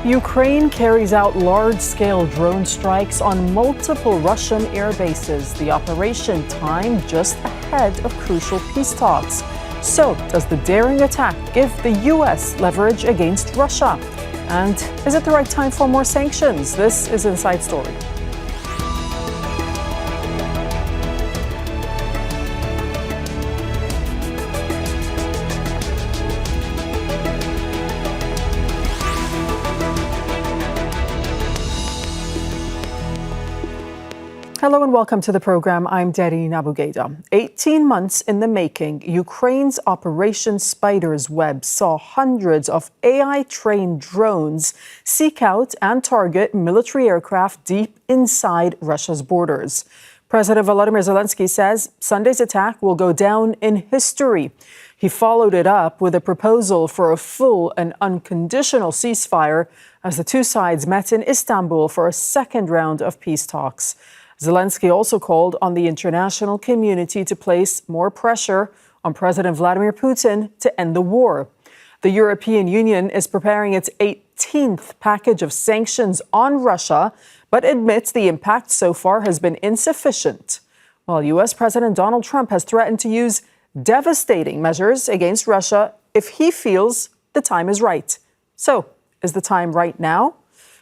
Ukraine carries out large-scale drone strikes on multiple Russian air bases. The operation timed just ahead of crucial peace talks. So, does the daring attack give the U.S. leverage against Russia? And is it the right time for more sanctions? This is Inside Story. Hello and welcome to the program. I'm Dareen Abughaida. 18 months in the making, Ukraine's Operation Spider's Web saw hundreds of AI-trained drones seek out and target military aircraft deep inside Russia's borders. President Volodymyr Zelenskyy says Sunday's attack will go down in history. He followed it up with a proposal for a full and unconditional ceasefire as the two sides met in Istanbul for a second round of peace talks. Zelenskyy also called on the international community to place more pressure on President Vladimir Putin to end the war. The European Union is preparing its 18th package of sanctions on Russia, but admits the impact so far has been insufficient. While U.S. President Donald Trump has threatened to use devastating measures against Russia if he feels the time is right. So, is the time right now?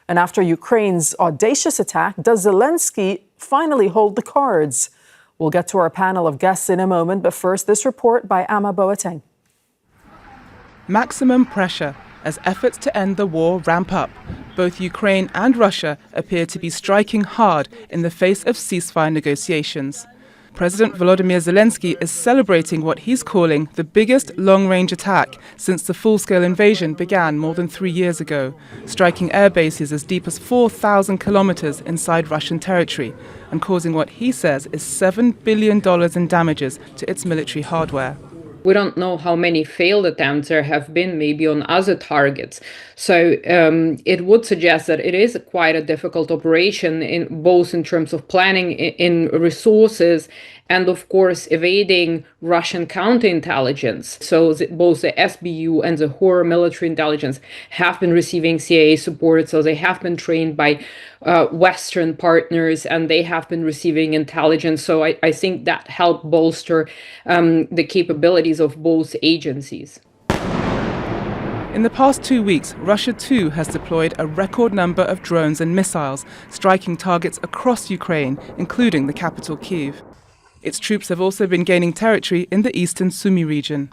And after Ukraine's audacious attack, does Zelenskyy finally hold the cards? We'll get to our panel of guests in a moment, but first, this report by Amma Boateng. Maximum pressure as efforts to end the war ramp up. Both Ukraine and Russia appear to be striking hard in the face of ceasefire negotiations. President Volodymyr Zelenskyy is celebrating what he's calling the biggest long-range attack since the full-scale invasion began more than 3 years ago, striking air bases as deep as 4,000 kilometers inside Russian territory and causing what he says is $7 billion in damages to its military hardware. We don't know how many failed attempts there have been maybe on other targets. So it would suggest that it is quite a difficult operation, both in terms of planning, in resources, and of course evading Russian counterintelligence. So both the SBU and the core military intelligence have been receiving CIA support, so they have been trained by Western partners and they have been receiving intelligence. So I think that helped bolster the capabilities of both agencies. In the past 2 weeks, Russia too has deployed a record number of drones and missiles, striking targets across Ukraine, including the capital Kyiv. Its troops have also been gaining territory in the eastern Sumy region.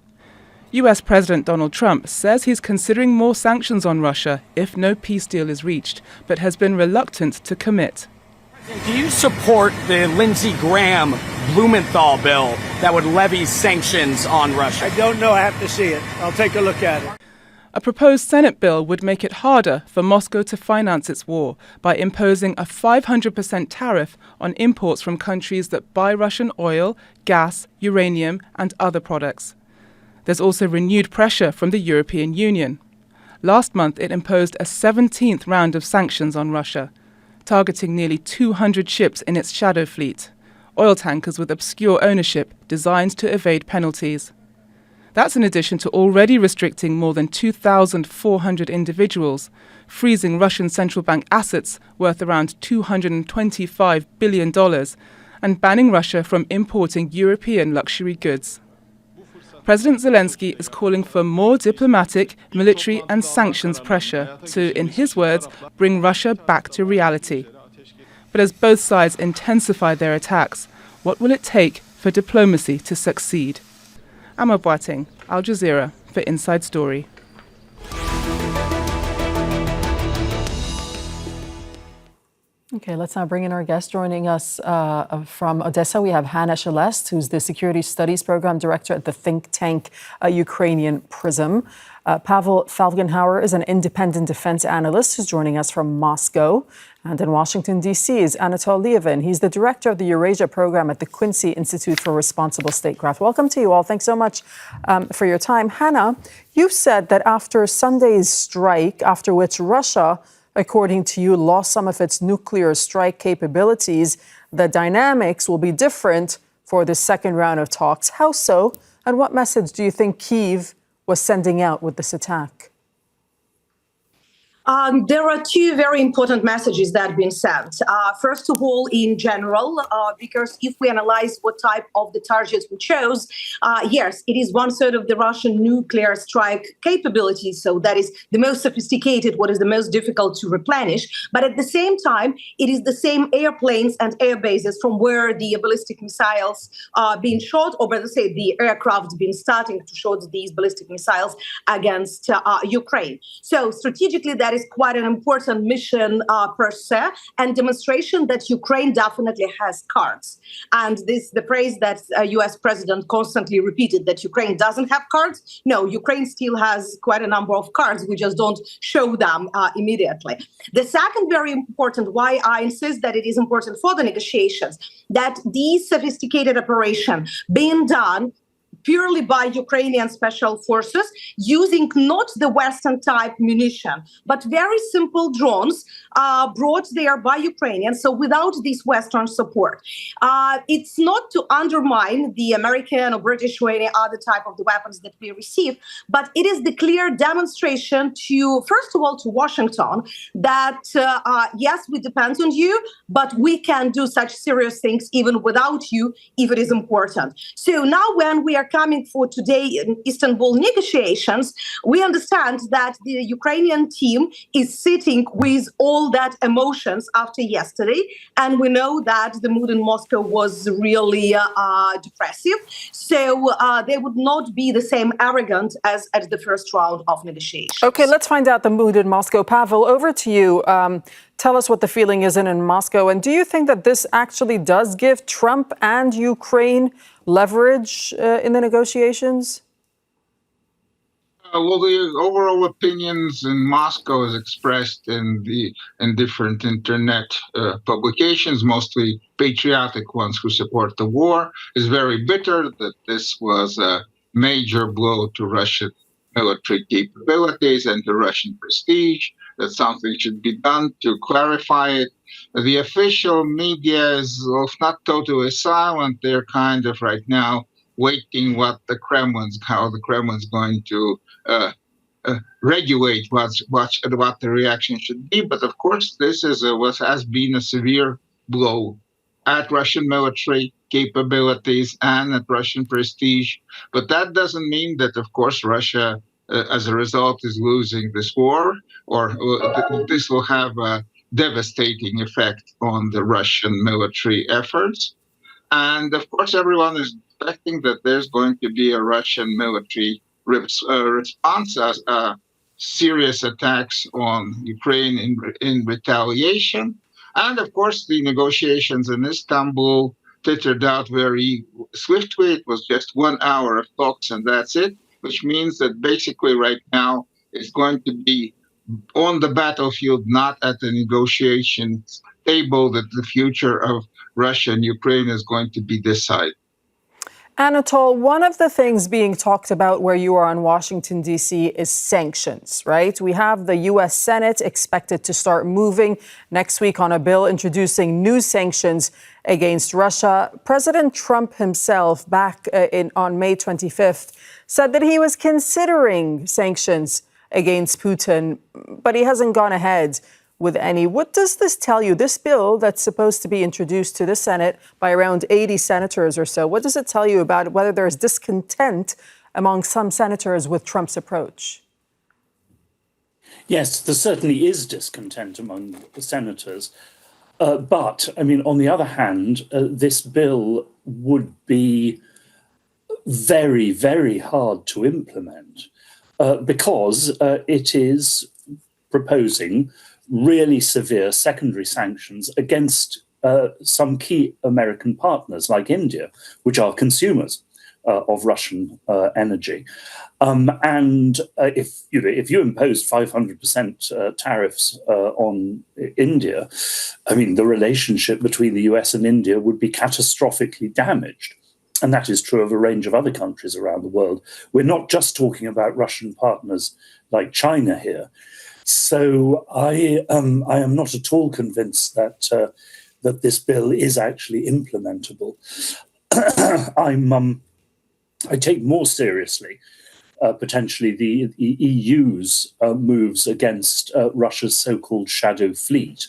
US President Donald Trump says he's considering more sanctions on Russia if no peace deal is reached, but has been reluctant to commit. Do you support the Lindsey Graham Blumenthal bill that would levy sanctions on Russia? I don't know. I have to see it. I'll take a look at it. A proposed Senate bill would make it harder for Moscow to finance its war by imposing a 500% tariff on imports from countries that buy Russian oil, gas, uranium, and other products. There's also renewed pressure from the European Union. Last month, it imposed a 17th round of sanctions on Russia, targeting nearly 200 ships in its shadow fleet, oil tankers with obscure ownership designed to evade penalties. That's in addition to already restricting more than 2,400 individuals, freezing Russian central bank assets worth around $225 billion, and banning Russia from importing European luxury goods. President Zelenskyy is calling for more diplomatic, military and sanctions pressure to, in his words, bring Russia back to reality. But as both sides intensify their attacks, what will it take for diplomacy to succeed? Amma Boateng, Al Jazeera, for Inside Story. Okay, let's now bring in our guest. Joining us from Odessa, we have Hanna, Shelest, who's the Security Studies Program Director at the think tank Ukrainian Prism. Pavel Felgenhauer is an independent defense analyst who's joining us from Moscow. And in Washington, D.C. is Anatol Lieven. He's the director of the Eurasia program at the Quincy Institute for Responsible Statecraft. Welcome to you all. Thanks so much for your time. Hanna, you've said that after Sunday's strike, after which Russia, according to you, lost some of its nuclear strike capabilities, the dynamics will be different for the second round of talks. How so? And what message do you think Kyiv was sending out with this attack? There are two very important messages that have been sent. First of all, in general, because if we analyze what type of the targets we chose, yes, it is 1/3 of the Russian nuclear strike capability. So that is the most sophisticated, what is the most difficult to replenish. But at the same time, it is the same airplanes and air bases from where the ballistic missiles are being shot, or better say, the aircraft been starting to shoot these ballistic missiles against Ukraine. So strategically, that is quite an important mission per se, and demonstration that Ukraine definitely has cards. And the phrase that U.S. president constantly repeated, that Ukraine doesn't have cards. No, Ukraine still has quite a number of cards. We just don't show them immediately. The second very important, why I insist that it is important for the negotiations, that these sophisticated operation being done purely by Ukrainian special forces, using not the Western type munition, but very simple drones brought there by Ukrainians, so without this Western support. It's not to undermine the American or British or any other type of the weapons that we receive, but it is the clear demonstration to, first of all, to Washington that, yes, we depend on you, but we can do such serious things even without you if it is important. So now when we are coming for today in Istanbul negotiations, we understand that the Ukrainian team is sitting with all that emotions after yesterday. And we know that the mood in Moscow was really depressive. So they would not be the same arrogant as at the first round of negotiations. Okay, let's find out the mood in Moscow. Pavel, over to you. Tell us what the feeling is in Moscow. And do you think that this actually does give Trump and Ukraine leverage in the negotiations? Well, the overall opinions in Moscow is expressed in different internet publications, mostly patriotic ones who support the war, is very bitter that this was a major blow to Russian military capabilities and to Russian prestige, that something should be done to clarify it. The official media is not totally silent. They're kind of right now waiting how the Kremlin's going to regulate what the reaction should be. But of course, this is has been a severe blow at Russian military capabilities and at Russian prestige. But that doesn't mean that, of course, Russia, as a result, is losing this war, or this will have a devastating effect on the Russian military efforts. And of course, everyone is expecting that there's going to be a Russian military response as serious attacks on Ukraine in retaliation. And of course, the negotiations in Istanbul petered out very swiftly. It was just 1 hour of talks and that's it, which means that basically right now it's going to be on the battlefield, not at the negotiation table, that the future of Russia and Ukraine is going to be decided. Anatol, one of the things being talked about where you are in Washington, D.C. is sanctions, right? We have the U.S. Senate expected to start moving next week on a bill introducing new sanctions against Russia. President Trump himself, back on May 25th, said that he was considering sanctions against Putin, but he hasn't gone ahead with any. What does this tell you? This bill that's supposed to be introduced to the Senate by around 80 senators or so, what does it tell you about whether there's discontent among some senators with Trump's approach? Yes, there certainly is discontent among the senators. But, I mean, on the other hand, this bill would be very, very hard to implement because it is proposing really severe secondary sanctions against some key American partners like India, which are consumers of Russian energy. And if you imposed 500% tariffs on India, I mean, the relationship between the US and India would be catastrophically damaged. And that is true of a range of other countries around the world. We're not just talking about Russian partners like China here. So I am not at all convinced that that this bill is actually implementable. I take more seriously potentially the EU's moves against Russia's so-called shadow fleet.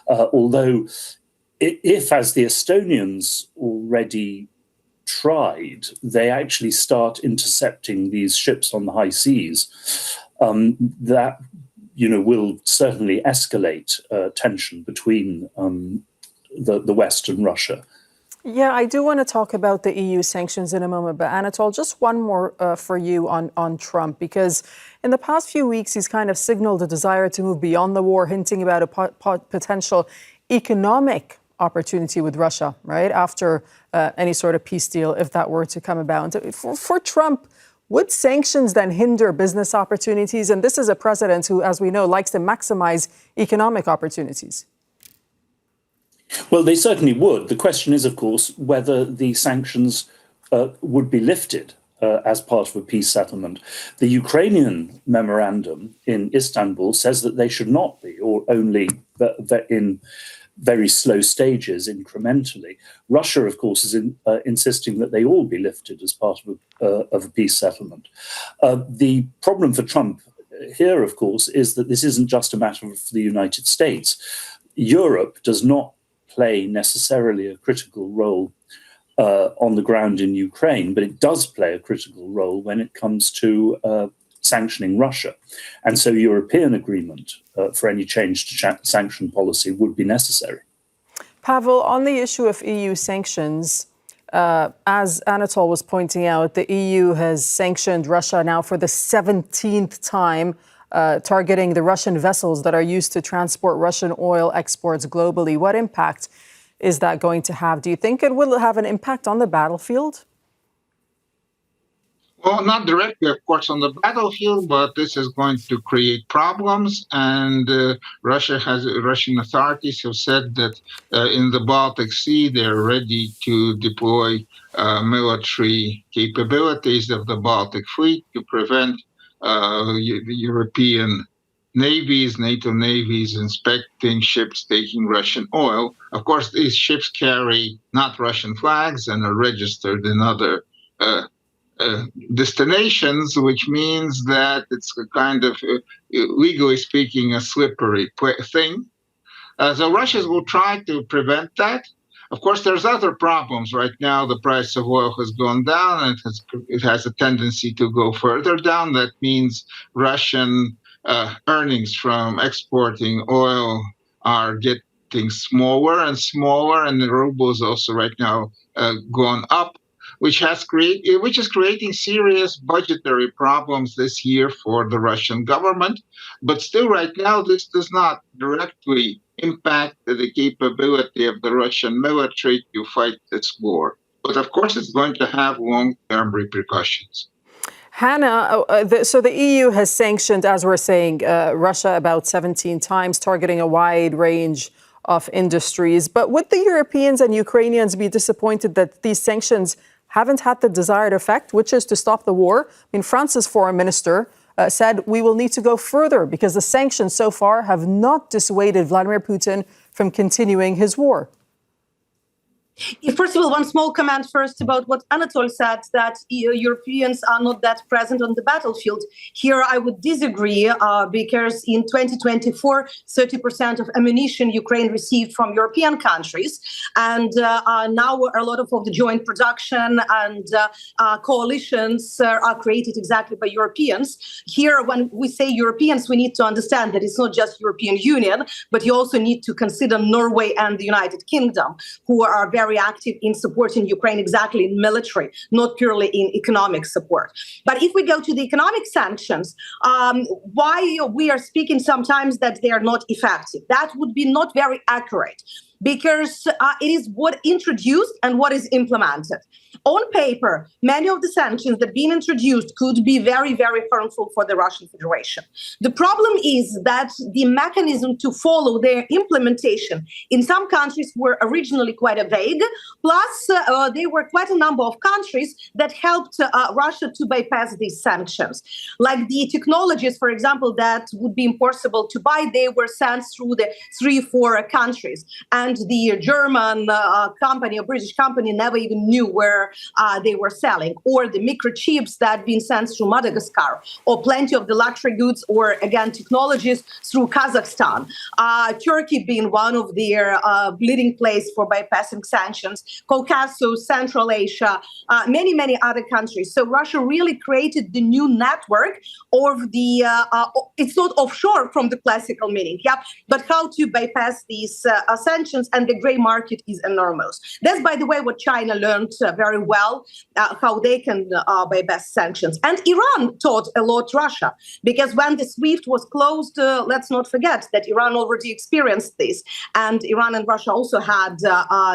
Although, if, as the Estonians already tried, they actually start intercepting these ships on the high seas, that will certainly escalate tension between the West and Russia. Yeah, I do want to talk about the EU sanctions in a moment, but Anatol, just one more for you on Trump, because in the past few weeks, he's kind of signaled a desire to move beyond the war, hinting about a potential economic opportunity with Russia, right, after any sort of peace deal, if that were to come about. For Trump, would sanctions then hinder business opportunities? And this is a president who, as we know, likes to maximize economic opportunities. Well, they certainly would. The question is, of course, whether the sanctions would be lifted as part of a peace settlement. The Ukrainian memorandum in Istanbul says that they should not be, or only in very slow stages, incrementally. Russia, of course, is insisting that they all be lifted as part of a peace settlement. The problem for Trump here, of course, is that this isn't just a matter of the United States. Europe does not play necessarily a critical role on the ground in Ukraine, but it does play a critical role when it comes to sanctioning Russia. And so European agreement for any change to sanction policy would be necessary. Pavel, on the issue of EU sanctions, as Anatol was pointing out, the EU has sanctioned Russia now for the 17th time, targeting the Russian vessels that are used to transport Russian oil exports globally. What impact is that going to have? Do you think it will have an impact on the battlefield? Well, not directly, of course, on the battlefield, but this is going to create problems. And Russian authorities have said that in the Baltic Sea, they're ready to deploy military capabilities of the Baltic Fleet to prevent the European navies, NATO navies, inspecting ships taking Russian oil. Of course, these ships carry not Russian flags and are registered in other destinations, which means that it's a kind of, legally speaking, a slippery thing. So Russians will try to prevent that. Of course, there's other problems. Right now, the price of oil has gone down, and it has a tendency to go further down. That means Russian earnings from exporting oil are getting smaller and smaller, and the ruble is also right now gone up, which is creating serious budgetary problems this year for the Russian government. But still, right now, this does not directly impact the capability of the Russian military to fight this war. But of course, it's going to have long-term repercussions. Hanna, so the EU has sanctioned, as we're saying, Russia about 17 times, targeting a wide range of industries. But would the Europeans and Ukrainians be disappointed that these sanctions haven't had the desired effect, which is to stop the war? I mean, France's foreign minister said we will need to go further because the sanctions so far have not dissuaded Vladimir Putin from continuing his war. First of all, one small comment first about what Anatol said, that Europeans are not that present on the battlefield. Here I would disagree because in 2024, 30% of ammunition Ukraine received from European countries. And now a lot of the joint production and coalitions are created exactly by Europeans. Here, when we say Europeans, we need to understand that it's not just European Union, but you also need to consider Norway and the United Kingdom, who are very active in supporting Ukraine exactly in military, not purely in economic support. But if we go to the economic sanctions, why we are speaking sometimes that they are not effective, that would be not very accurate, because it is what introduced and what is implemented. On paper, many of the sanctions that have been introduced could be very, very harmful for the Russian Federation. The problem is that the mechanism to follow their implementation in some countries were originally quite vague, plus there were quite a number of countries that helped Russia to bypass these sanctions. Like the technologies, for example, that would be impossible to buy, they were sent through the 3-4 countries. And and the German company or British company never even knew where they were selling, or the microchips that had been sent through Madagascar, or plenty of the luxury goods or, again, technologies through Kazakhstan. Turkey being one of their leading place for bypassing sanctions, Caucasus, Central Asia, many, many other countries. So Russia really created the new network of the, it's not offshore from the classical meaning, but how to bypass these sanctions, and the gray market is enormous. That's, by the way, what China learned very well, how they can bypass sanctions. And Iran taught a lot Russia, because when the SWIFT was closed, let's not forget that Iran already experienced this. And Iran and Russia also had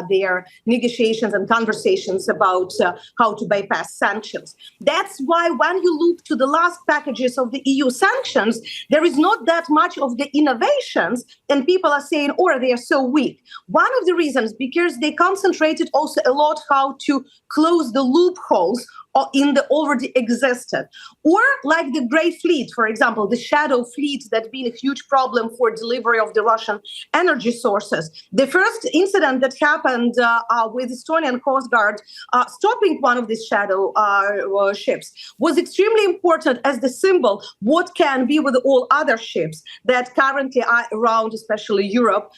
their negotiations and conversations about how to bypass sanctions. That's why when you look to the last packages of the EU sanctions, there is not that much of the innovations, and people are saying, oh, they are so weak. One of the reasons, because they concentrated also a lot how to close the loopholes in the already existed. Or like the Grey Fleet, for example, the shadow fleet that's been a huge problem for delivery of the Russian energy sources. The first incident that happened with Estonian Coast Guard stopping one of these shadow ships was extremely important as the symbol what can be with all other ships that currently are around, especially Europe,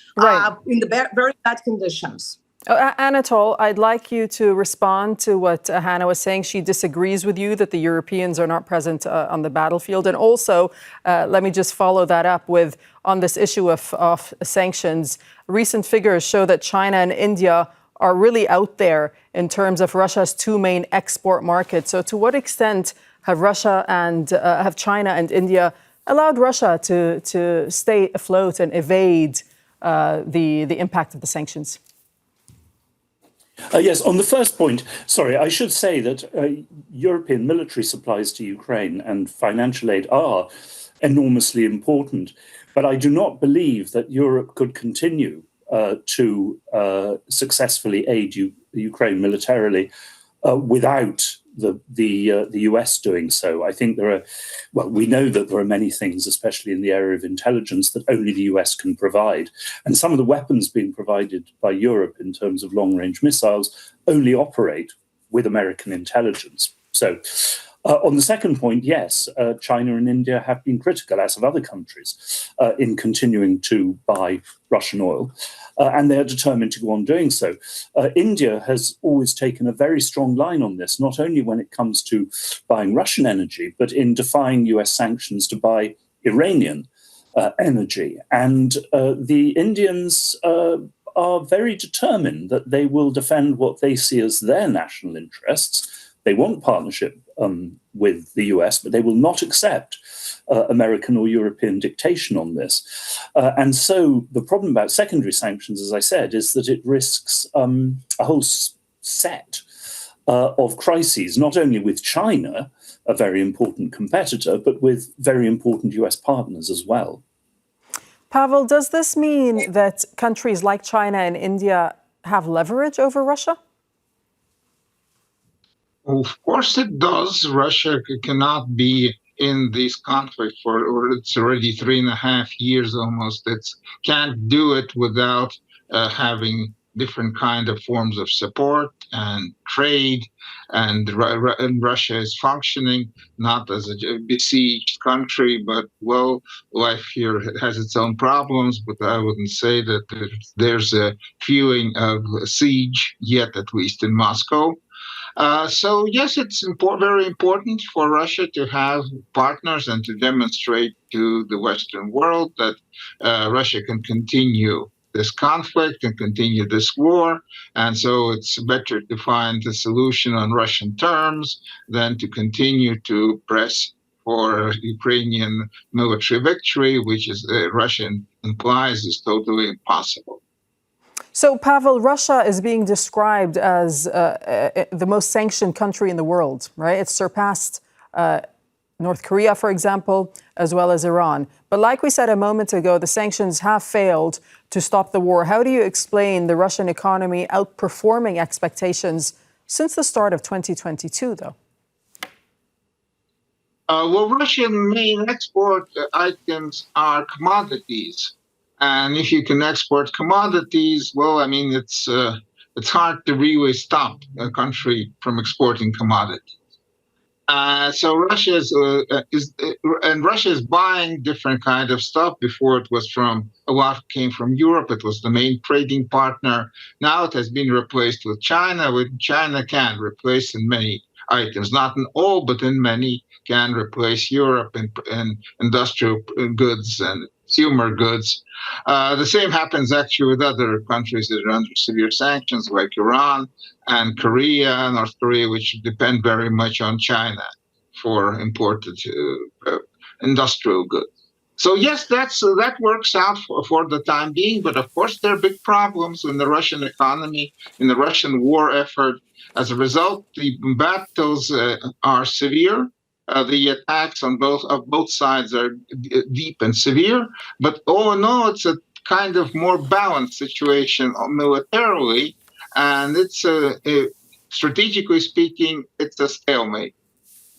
in the very bad conditions. Anatol, I'd like you to respond to what Hanna was saying. She disagrees with you that the Europeans are not present on the battlefield. And also, let me just follow that up with, on this issue of sanctions, recent figures show that China and India are really out there in terms of Russia's two main export markets. So to what extent have have China and India allowed Russia to stay afloat and evade the impact of the sanctions? Yes, on the first point, sorry, I should say that European military supplies to Ukraine and financial aid are enormously important, but I do not believe that Europe could continue to successfully aid Ukraine militarily without the US doing so. I think we know that there are many things, especially in the area of intelligence, that only the US can provide. And some of the weapons being provided by Europe in terms of long-range missiles only operate with American intelligence. So on the second point, yes, China and India have been critical, as have other countries, in continuing to buy Russian oil. And they are determined to go on doing so. India has always taken a very strong line on this, not only when it comes to buying Russian energy, but in defying US sanctions to buy Iranian energy. And the Indians are very determined that they will defend what they see as their national interests. They want partnership with the US, but they will not accept American or European dictation on this. And so the problem about secondary sanctions, as I said, is that it risks a whole set of crises, not only with China, a very important competitor, but with very important US partners as well. Pavel, does this mean that countries like China and India have leverage over Russia? Of course it does. Russia cannot be in this conflict or it's already 3.5 years almost. It can't do it without having different kind of forms of support and trade. And Russia is functioning not as a besieged country, but, well, life here has its own problems, but I wouldn't say that there's a feeling of a siege yet, at least in Moscow. So, yes, it's very important for Russia to have partners and to demonstrate to the Western world that Russia can continue this conflict and continue this war. And so it's better to find a solution on Russian terms than to continue to press for Ukrainian military victory, which is Russia implies is totally impossible. So, Pavel, Russia is being described as the most sanctioned country in the world, right? It's surpassed North Korea, for example, as well as Iran. But like we said a moment ago, the sanctions have failed to stop the war. How do you explain the Russian economy outperforming expectations since the start of 2022, though? Well, Russian main export items are commodities. And if you can export commodities, well, I mean, it's hard to really stop a country from exporting commodities. So Russia Russia is buying different kind of stuff. Before it was a lot came from Europe. It was the main trading partner. Now it has been replaced with China. China can replace in many items, not in all, but in many can replace Europe in industrial goods and consumer goods. The same happens actually with other countries that are under severe sanctions, like Iran and Korea, North Korea, which depend very much on China for imported industrial goods. So yes, that works out for the time being. But of course, there are big problems in the Russian economy, in the Russian war effort. As a result, the battles are severe. The attacks on both sides are deep and severe. But all in all, it's a kind of more balanced situation militarily, and it's strategically speaking, it's a stalemate.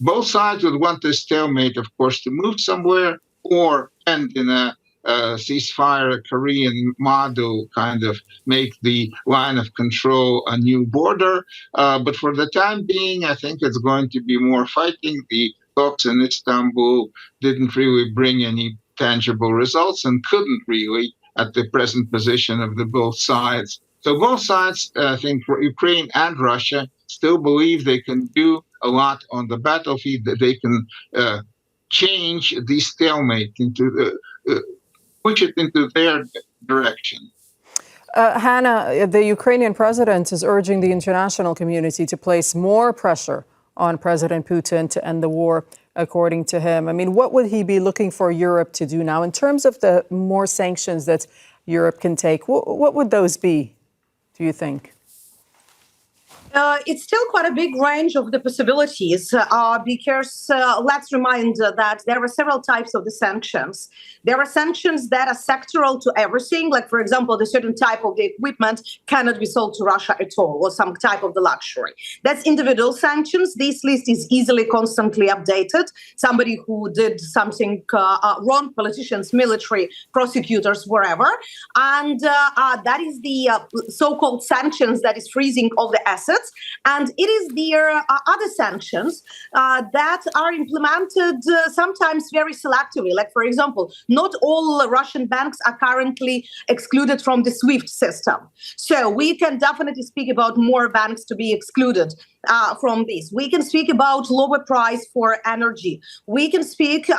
Both sides would want this stalemate, of course, to move somewhere or end in a ceasefire, Korean model, kind of make the line of control a new border. But for the time being, I think it's going to be more fighting. The talks in Istanbul didn't really bring any tangible results and couldn't really at the present position of the both sides. So both sides, I think, Ukraine and Russia, still believe they can do a lot on the battlefield, that they can change the stalemate push it into their direction. Hanna, the Ukrainian president is urging the international community to place more pressure on President Putin to end the war, according to him. I mean, what would he be looking for Europe to do now in terms of the more sanctions that Europe can take? What would those be, do you think? It's still quite a big range of the possibilities because let's remind that there are several types of the sanctions. There are sanctions that are sectoral to everything, like, for example, the certain type of the equipment cannot be sold to Russia at all, or some type of the luxury. That's individual sanctions. This list is easily, constantly updated. Somebody who did something wrong, politicians, military, prosecutors, wherever. And that is the so-called sanctions, that is freezing of the assets. And it is their other sanctions that are implemented sometimes very selectively. Like, for example, not all Russian banks are currently excluded from the SWIFT system. So we can definitely speak about more banks to be excluded from this. We can speak about lower price for energy. We can speak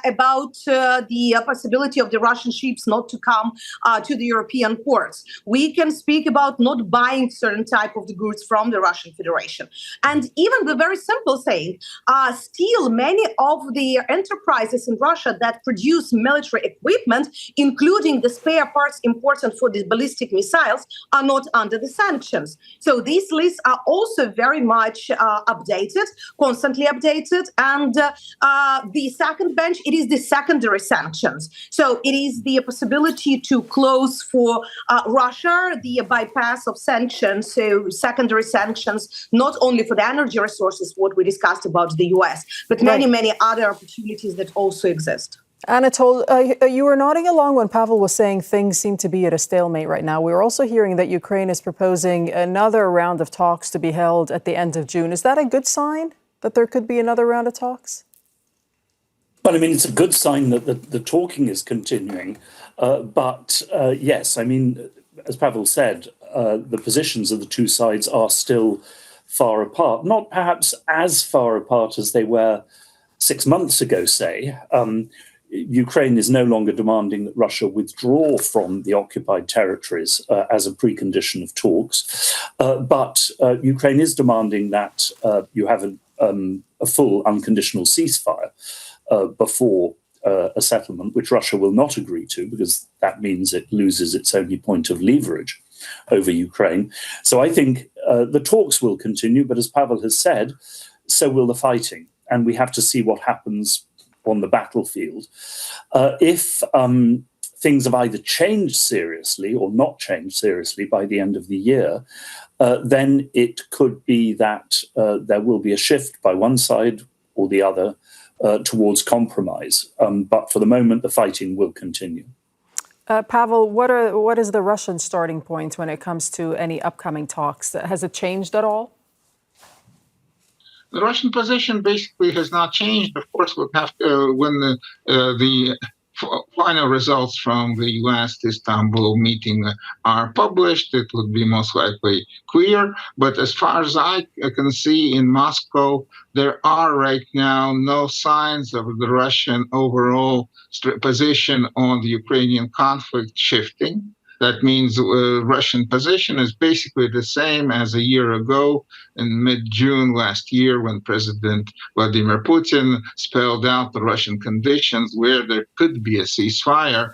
about the possibility of the Russian ships not to come to the European ports. We can speak about not buying certain type of the goods from the Russian Federation. And even the very simple saying, still many of the enterprises in Russia that produce military equipment, including the spare parts important for the ballistic missiles, are not under the sanctions. So these lists are also very much updated, constantly updated. And the second bench, it is the secondary sanctions. So it is the possibility to close for Russia the bypass of sanctions, so secondary sanctions, not only for the energy resources, what we discussed about the US, but many, many other opportunities that also exist. Anatol, you were nodding along when Pavel was saying things seem to be at a stalemate right now. We're also hearing that Ukraine is proposing another round of talks to be held at the end of June. Is that a good sign that there could be another round of talks? Well, I mean, it's a good sign that the talking is continuing. But yes, I mean, as Pavel said, the positions of the two sides are still far apart. Not perhaps as far apart as they were 6 months ago, say. Ukraine is no longer demanding that Russia withdraw from the occupied territories as a precondition of talks. But Ukraine is demanding that you have a full unconditional ceasefire before a settlement, which Russia will not agree to, because that means it loses its only point of leverage over Ukraine. So I think the talks will continue, but as Pavel has said, so will the fighting. And we have to see what happens on the battlefield. If things have either changed seriously or not changed seriously by the end of the year, then it could be that there will be a shift by one side or the other towards compromise. But for the moment, the fighting will continue. Pavel, what is the Russian starting point when it comes to any upcoming talks? Has it changed at all? The Russian position basically has not changed. Of course, we'll have to, when the final results from the last Istanbul meeting are published, it would be most likely clear. But as far as I can see in Moscow, there are right now no signs of the Russian overall position on the Ukrainian conflict shifting. That means Russian position is basically the same as a year ago in mid-June last year when President Vladimir Putin spelled out the Russian conditions where there could be a ceasefire.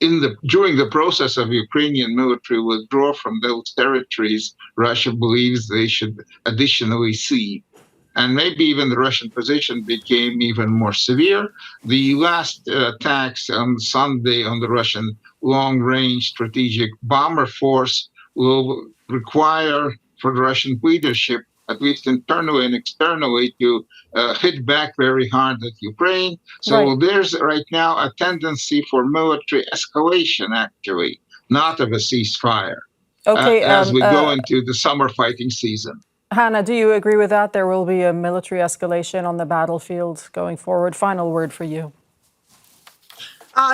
During the process of Ukrainian military withdrawal from those territories, Russia believes they should additionally cede. And maybe even the Russian position became even more severe. The last attacks on Sunday on the Russian long-range strategic bomber force will require for the Russian leadership, at least internally and externally, to hit back very hard at Ukraine. So there's right now a tendency for military escalation, actually, not of a ceasefire, as we go into the summer fighting season. Hanna, do you agree with that? There will be a military escalation on the battlefield going forward. Final word for you.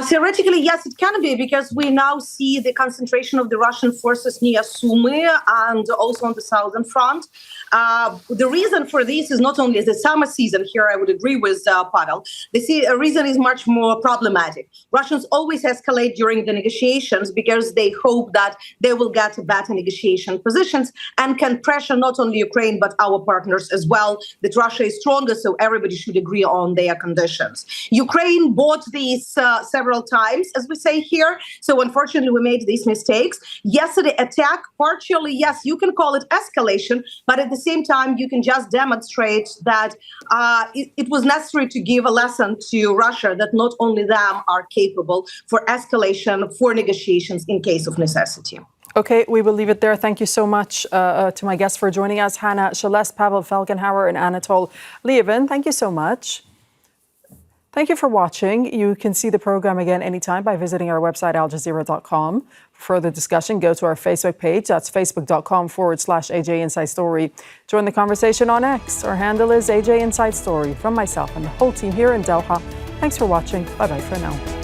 Theoretically, yes, it can be, because we now see the concentration of the Russian forces near Sumy and also on the southern front. The reason for this is not only the summer season. Here I would agree with Pavel. The reason is much more problematic. Russians always escalate during the negotiations because they hope that they will get better negotiation positions and can pressure not only Ukraine but our partners as well, that Russia is stronger, so everybody should agree on their conditions. Ukraine bought these several times, as we say here. So unfortunately, we made these mistakes. Yesterday attack, partially, yes, you can call it escalation, but at the same time, you can just demonstrate that it was necessary to give a lesson to Russia that not only them are capable for escalation, for negotiations in case of necessity. Okay, we will leave it there. Thank you so much to my guests for joining us, Hanna, Shelest, Pavel Felgenhauer, and Anatol. Lieven, thank you so much. Thank you for watching. You can see the program again anytime by visiting our website, aljazeera.com. For further discussion, go to our Facebook page. That's facebook.com/AJ Inside Story. Join the conversation on X. Our handle is AJ Inside Story. From myself and the whole team here in Doha, thanks for watching. Bye-bye for now.